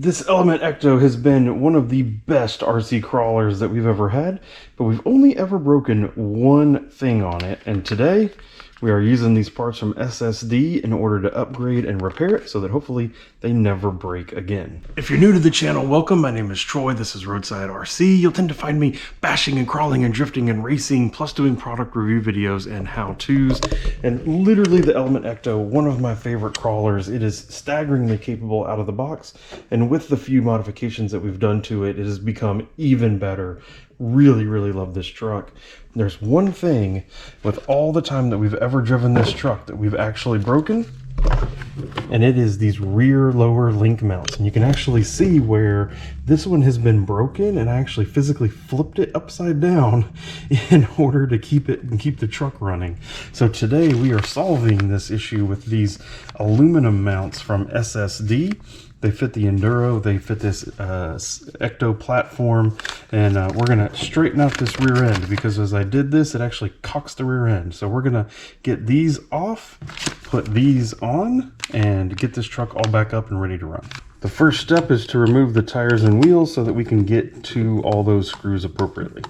This Element ECTO has been one of the best RC crawlers that we've ever had, but we've only ever broken one thing on it, and today we are using these parts from SSD in order to upgrade and repair it so that hopefully they never break again. If you're new to the channel, welcome. My name is Troy. This is Roadside RC. You'll tend to find me bashing and crawling and drifting and racing, plus doing product review videos and how-tos. And literally the Element ECTO, one of my favorite crawlers. It is staggeringly capable out of the box, and with the few modifications that we've done to it, it has become even better. Really love this truck. There's one thing with all the time that we've ever driven this truck that we've actually broken, and it is these rear lower link mounts. And you can actually see where this one has been broken, and I actually physically flipped it upside down in order to keep it and keep the truck running. So today we are solving this issue with these aluminum mounts from SSD. They fit the Enduro, they fit this ECTO platform, and we're gonna straighten out this rear end, because as I did this, it actually cocks the rear end. So we're gonna get these off, put these on, and get this truck all back up and ready to run. The first step is to remove the tires and wheels so that we can get to all those screws appropriately.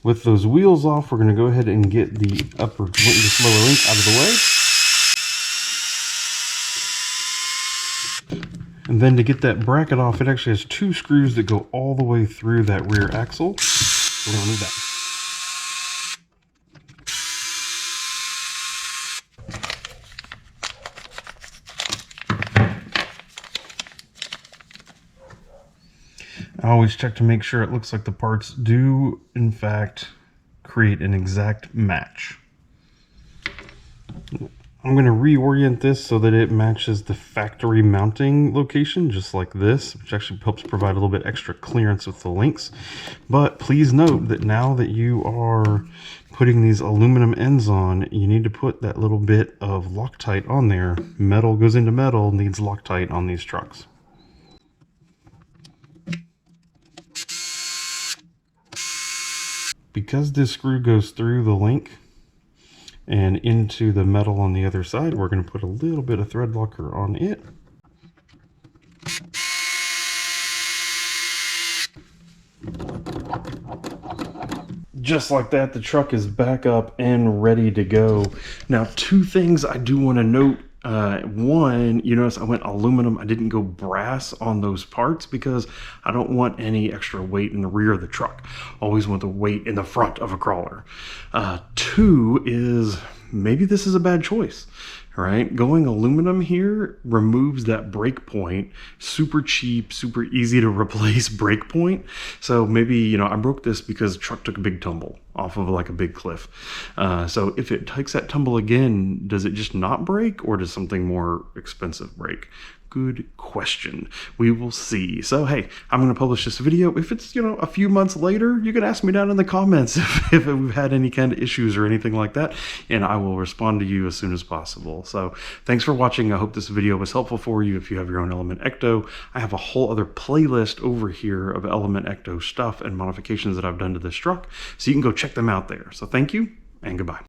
With those wheels off, we're gonna go ahead and get the lower link out of the way. And then to get that bracket off, it actually has two screws that go all the way through that rear axle. We're going to remove that. I always check to make sure it looks like the parts do, in fact, create an exact match. I'm going to reorient this so that it matches the factory mounting location, just like this, which actually helps provide a little bit extra clearance with the links. But please note that now that you are putting these aluminum ends on, you need to put that little bit of Loctite on there. Metal goes into metal, needs Loctite on these trucks. Because this screw goes through the link and into the metal on the other side, we're going to put a little bit of thread locker on it. Just like that, the truck is back up and ready to go. Now, two things I do want to note. One, you notice I went aluminum. I didn't go brass on those parts because I don't want any extra weight in the rear of the truck. Always want the weight in the front of a crawler. Two is maybe this is a bad choice. Right? Going aluminum here removes that brake point. Super cheap, super easy to replace brake point. So maybe, you know, I broke this because the truck took a big tumble off of like a big cliff. So if it takes that tumble again, does it just not break, or does something more expensive break? Good question. We will see. So, hey, I'm going to publish this video. If it's, you know, a few months later, you can ask me down in the comments if we've had any kind of issues or anything like that, and I will respond to you as soon as possible. So, thanks for watching. I hope this video was helpful for you. If you have your own Element ECTO, I have a whole other playlist over here of Element ECTO stuff and modifications that I've done to this truck, so you can go check them out there. So, thank you, and goodbye.